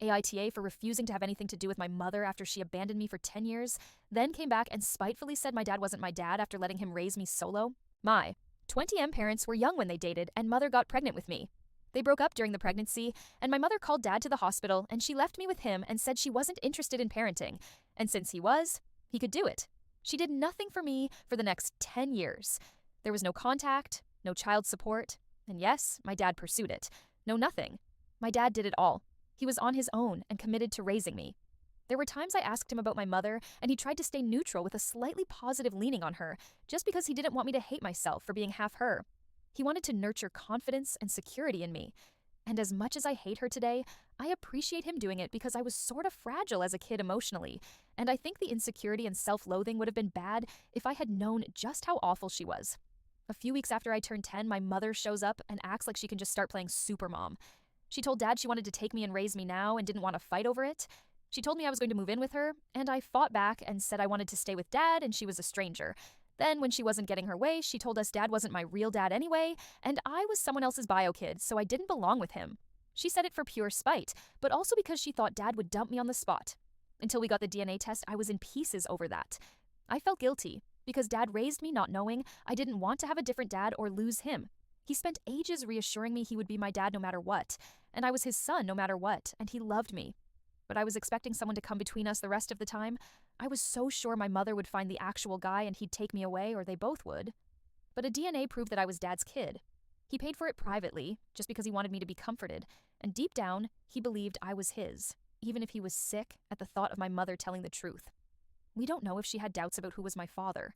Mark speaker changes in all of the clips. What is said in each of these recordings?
Speaker 1: AITA for refusing to have anything to do with my mother after she abandoned me for 10 years, then came back and spitefully said my dad wasn't my dad after letting him raise me solo. My 20M parents were young when they dated, and mother got pregnant with me. They broke up during the pregnancy, and my mother called dad to the hospital, and she left me with him and said she wasn't interested in parenting, and since he was, he could do it. She did nothing for me for the next 10 years. There was no contact, no child support, and yes, my dad pursued it. No nothing. My dad did it all. He was on his own and committed to raising me. There were times I asked him about my mother, and he tried to stay neutral with a slightly positive leaning on her, just because he didn't want me to hate myself for being half her. He wanted to nurture confidence and security in me. And as much as I hate her today, I appreciate him doing it because I was sort of fragile as a kid emotionally, and I think the insecurity and self-loathing would have been bad if I had known just how awful she was. A few weeks after I turned 10, my mother shows up and acts like she can just start playing supermom. She told dad she wanted to take me and raise me now and didn't want to fight over it. She told me I was going to move in with her, and I fought back and said I wanted to stay with dad and she was a stranger. Then, when she wasn't getting her way, she told us dad wasn't my real dad anyway, and I was someone else's bio kid, so I didn't belong with him. She said it for pure spite, but also because she thought dad would dump me on the spot. Until we got the DNA test, I was in pieces over that. I felt guilty, because dad raised me not knowing I didn't want to have a different dad or lose him. He spent ages reassuring me he would be my dad no matter what, and I was his son no matter what, and he loved me. But I was expecting someone to come between us the rest of the time. I was so sure my mother would find the actual guy and he'd take me away, or they both would. But a DNA proved that I was dad's kid. He paid for it privately, just because he wanted me to be comforted, and deep down, he believed I was his, even if he was sick at the thought of my mother telling the truth. We don't know if she had doubts about who was my father,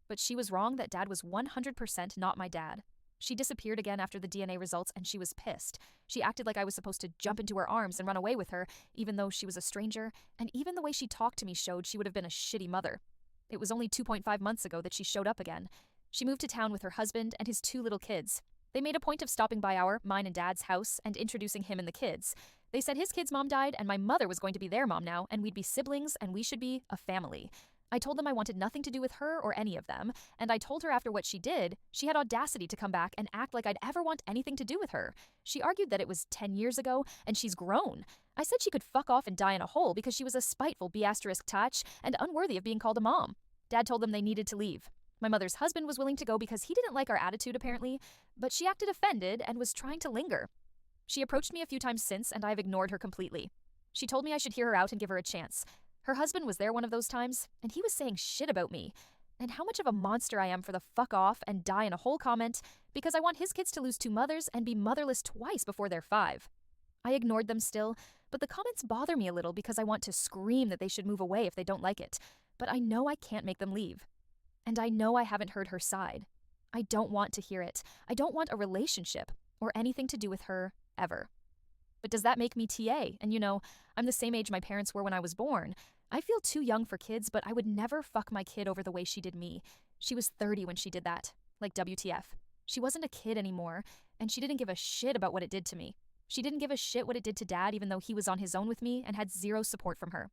Speaker 1: but she was wrong that dad was 100% not my dad. She disappeared again after the DNA results, and she was pissed. She acted like I was supposed to jump into her arms and run away with her, even though she was a stranger, and even the way she talked to me showed she would have been a shitty mother. It was only 2.5 months ago that she showed up again. She moved to town with her husband and his 2 little kids. They made a point of stopping by mine and dad's house and introducing him and the kids. They said his kid's mom died and my mother was going to be their mom now, and we'd be siblings and we should be a family. I told them I wanted nothing to do with her or any of them, and I told her after what she did, she had audacity to come back and act like I'd ever want anything to do with her. She argued that it was 10 years ago, and she's grown. I said she could fuck off and die in a hole because she was a spiteful B*touch and unworthy of being called a mom. Dad told them they needed to leave. My mother's husband was willing to go because he didn't like our attitude apparently, but she acted offended and was trying to linger. She approached me a few times since, and I've ignored her completely. She told me I should hear her out and give her a chance. Her husband was there one of those times, and he was saying shit about me, and how much of a monster I am for the fuck off and die in a hole comment because I want his kids to lose 2 mothers and be motherless twice before they're 5. I ignored them still, but the comments bother me a little because I want to scream that they should move away if they don't like it, but I know I can't make them leave. And I know I haven't heard her side. I don't want to hear it. I don't want a relationship or anything to do with her, ever. But does that make me TA? And I'm the same age my parents were when I was born. I feel too young for kids, but I would never fuck my kid over the way she did me. She was 30 when she did that. Like WTF. She wasn't a kid anymore, and she didn't give a shit about what it did to me. She didn't give a shit what it did to dad even though he was on his own with me and had 0 support from her.